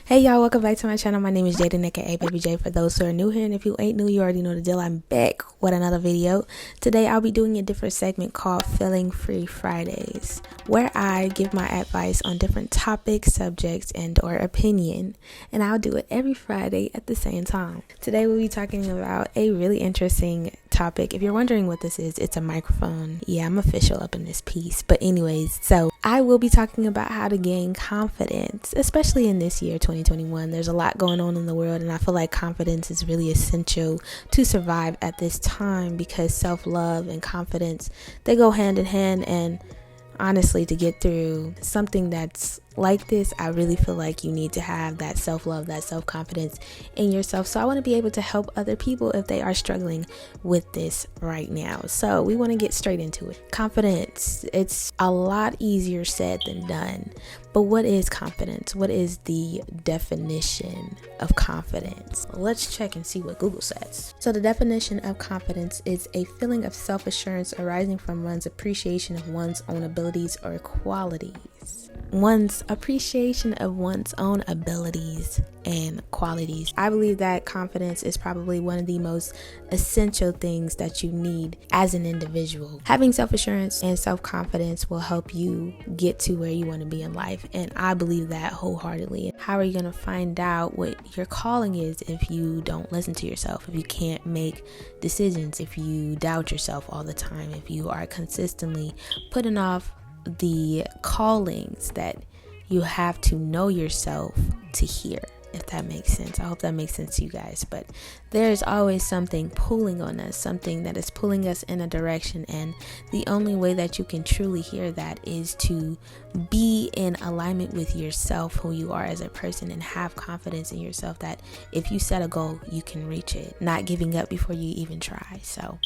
Hey y'all, welcome back to my channel. My name is Jaden, aka Baby J for those who are new here, and if you ain't new, you already know the deal. I'm back with another video. Today I'll be doing a different segment called Feeling Free Fridays, where I give my advice on different topics, subjects, and or opinion, and I'll do it every Friday at the same time. Today we'll be talking about a really interesting topic. If you're wondering what this is, it's a microphone. Yeah, I'm official up in this piece. But anyways, so I will be talking about how to gain confidence, especially in this year 2021. There's a lot going on in the world, and I feel like confidence is really essential to survive at this time, because self-love and confidence, they go hand in hand. And honestly, to get through something that's like this, I really feel like you need to have that self-love, that self-confidence in yourself. So I want to be able to help other people if they are struggling with this right now. So we want to get straight into it. Confidence, it's a lot easier said than done. But what is confidence? What is the definition of confidence? Let's check and see what Google says. So the definition of confidence is a feeling of self-assurance arising from one's appreciation of one's own abilities or qualities. One's appreciation of one's own abilities and qualities. I believe that confidence is probably one of the most essential things that you need as an individual. Having self-assurance and self-confidence will help you get to where you want to be in life, and I believe that wholeheartedly. How are you going to find out what your calling is if you don't listen to yourself, if you can't make decisions, if you doubt yourself all the time, if you are consistently putting off the callings that you have to know yourself to hear, if that makes sense? I hope that makes sense to you guys. But there's always something pulling on us, something that is pulling us in a direction, and the only way that you can truly hear that is to be in alignment with yourself, who you are as a person, and have confidence in yourself that if you set a goal, you can reach it, not giving up before you even try. So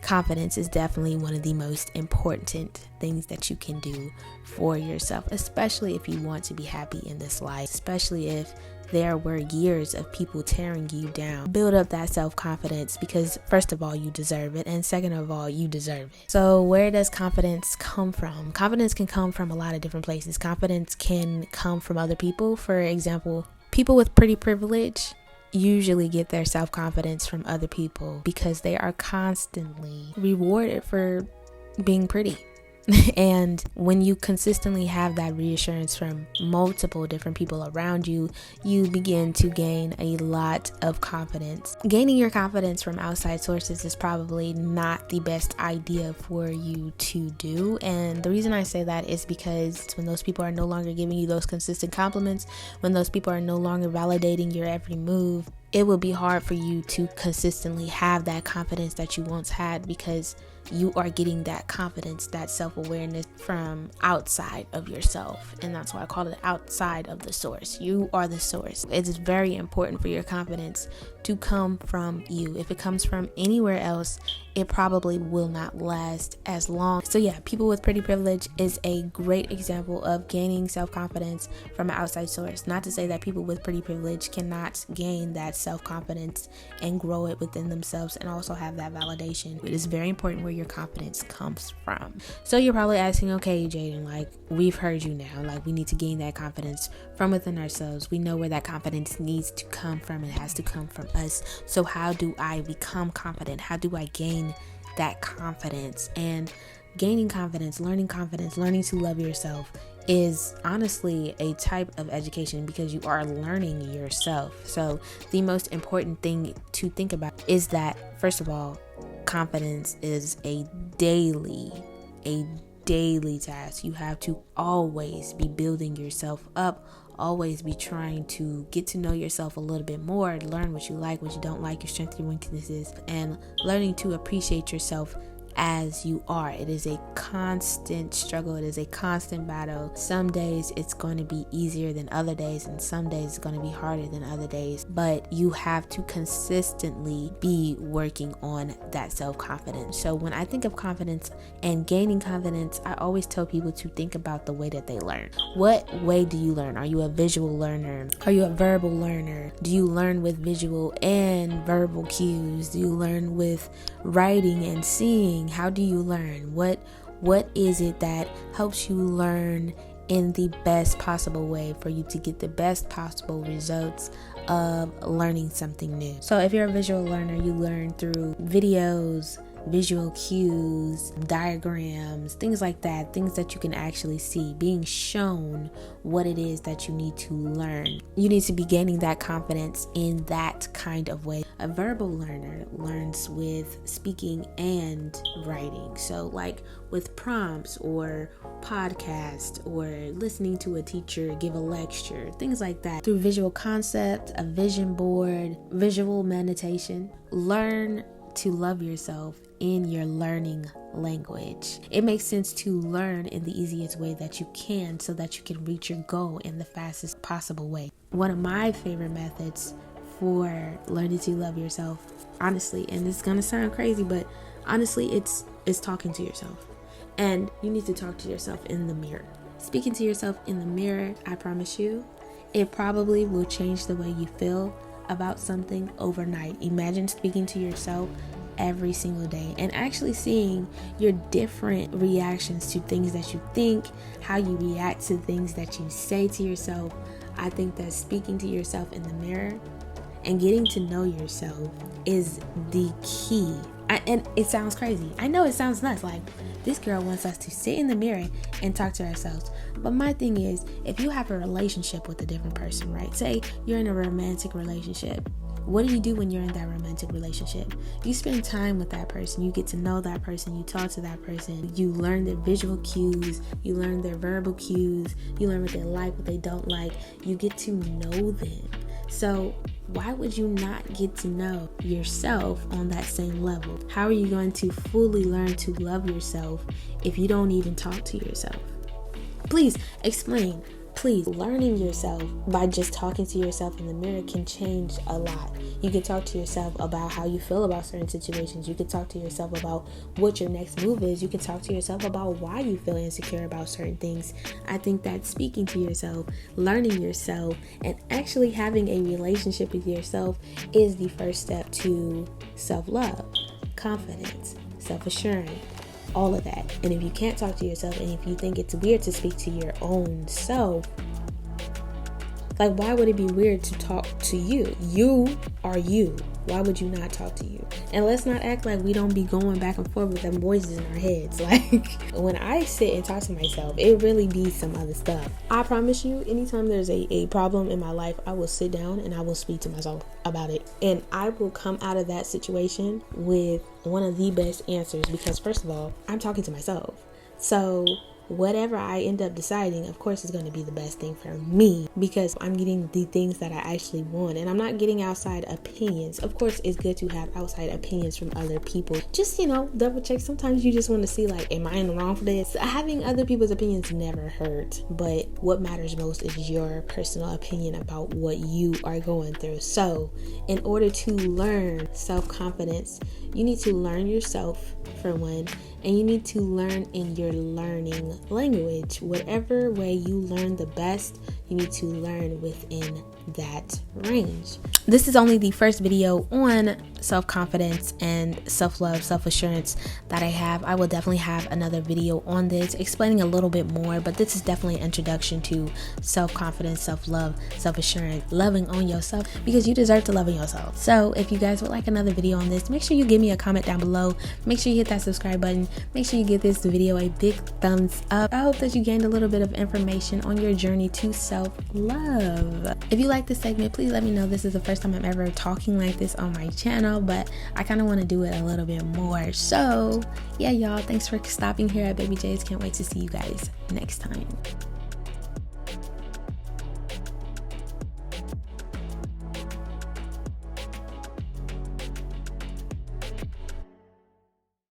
confidence is definitely one of the most important things that you can do for yourself, especially if you want to be happy in this life, especially if there were years of people tearing you down. Build up that self-confidence, because first of all, you deserve it, and second of all, you deserve it. So where does confidence come from? Confidence can come from a lot of different places. Confidence can come from other people. For example, people with pretty privilege usually get their self-confidence from other people because they are constantly rewarded for being pretty. And when you consistently have that reassurance from multiple different people around you, you begin to gain a lot of confidence. Gaining your confidence from outside sources is probably not the best idea for you to do. And the reason I say that is because when those people are no longer giving you those consistent compliments, when those people are no longer validating your every move, it will be hard for you to consistently have that confidence that you once had, because you are getting that confidence, that self-awareness from outside of yourself. And that's why I call it outside of the source. You are the source. It is very important for your confidence to come from you. If it comes from anywhere else, it probably will not last as long. So yeah, people with pretty privilege is a great example of gaining self-confidence from an outside source. Not to say that people with pretty privilege cannot gain that self-confidence and grow it within themselves and also have that validation. It is very important where your confidence comes from. So you're probably asking, okay, Jaden, like, we've heard you now, like, we need to gain that confidence from within ourselves. We know where that confidence needs to come from. It has to come from us. So how do I become confident? How do I gain that confidence? And gaining confidence, learning to love yourself is honestly a type of education, because you are learning yourself. So the most important thing to think about is that, first of all, confidence is a daily task. You have to always be building yourself up, always be trying to get to know yourself a little bit more, learn what you like, what you don't like, your strengths, your weaknesses, and learning to appreciate yourself as you are. It is a constant struggle. It is a constant battle. Some days it's going to be easier than other days, and some days it's going to be harder than other days, but you have to consistently be working on that self-confidence. So when I think of confidence and gaining confidence, I always tell people to think about the way that they learn. What way do you learn? Are you a visual learner? Are you a verbal learner? Do you learn with visual and verbal cues? Do you learn with writing and seeing? How do you learn? What is it that helps you learn in the best possible way for you to get the best possible results of learning something new. So if you're a visual learner, you learn through videos, visual cues, diagrams, things like that, things that you can actually see, being shown what it is that you need to learn. You need to be gaining that confidence in that kind of way. A verbal learner learns with speaking and writing. So like with prompts or podcast or listening to a teacher give a lecture, things like that. Through visual concept, a vision board, visual meditation, learn to love yourself in your learning language. It makes sense to learn in the easiest way that you can so that you can reach your goal in the fastest possible way. One of my favorite methods for learning to love yourself, honestly, and it's gonna sound crazy, but honestly, it's talking to yourself. And you need to talk to yourself in the mirror. Speaking to yourself in the mirror, I promise you, it probably will change the way you feel about something overnight. Imagine speaking to yourself every single day and actually seeing your different reactions to things that you think, how you react to things that you say to yourself. I think that speaking to yourself in the mirror and getting to know yourself is the key. And it sounds crazy. I know it sounds nuts. Like, this girl wants us to sit in the mirror and talk to ourselves. But my thing is, if you have a relationship with a different person, right? Say you're in a romantic relationship. What do you do when you're in that romantic relationship? You spend time with that person. You get to know that person. You talk to that person. You learn their visual cues. You learn their verbal cues. You learn what they like, what they don't like. You get to know them. So why would you not get to know yourself on that same level? How are you going to fully learn to love yourself if you don't even talk to yourself? Please explain. Please, learning yourself by just talking to yourself in the mirror can change a lot. You can talk to yourself about how you feel about certain situations. You can talk to yourself about what your next move is. You can talk to yourself about why you feel insecure about certain things. I think that speaking to yourself, learning yourself, and actually having a relationship with yourself is the first step to self-love, confidence, self-assurance, all of that. And if you can't talk to yourself, and if you think it's weird to speak to your own self, like, why would it be weird to talk to you? You are you. Why would you not talk to you? And let's not act like we don't be going back and forth with them voices in our heads. Like, when I sit and talk to myself, it really be some other stuff. I promise you, anytime there's a problem in my life, I will sit down and I will speak to myself about it. And I will come out of that situation with one of the best answers, because first of all, I'm talking to myself. So whatever I end up deciding, of course, is going to be the best thing for me, because I'm getting the things that I actually want, and I'm not getting outside opinions. Of course, it's good to have outside opinions from other people. Just, double check. Sometimes you just want to see, like, am I in the wrong for this? Having other people's opinions never hurt, but what matters most is your personal opinion about what you are going through. So in order to learn self-confidence, you need to learn yourself, for one, and you need to learn in your learning language. Whatever way you learn the best, you need to learn within that range. This is only the first video on self-confidence and self-love, self-assurance that I have. I will definitely have another video on this explaining a little bit more, but this is definitely an introduction to self-confidence, self-love, self-assurance, loving on yourself, because you deserve to love on yourself. So if you guys would like another video on this, make sure you give me a comment down below. Make sure you hit that subscribe button. Make sure you give this video a big thumbs up. I hope that you gained a little bit of information on your journey to self-love. If you like this segment, please let me know. This is the first time I'm ever talking like this on my channel, but I kind of want to do it a little bit more. So yeah, y'all, thanks for stopping here at Baby J's. Can't wait to see you guys next time.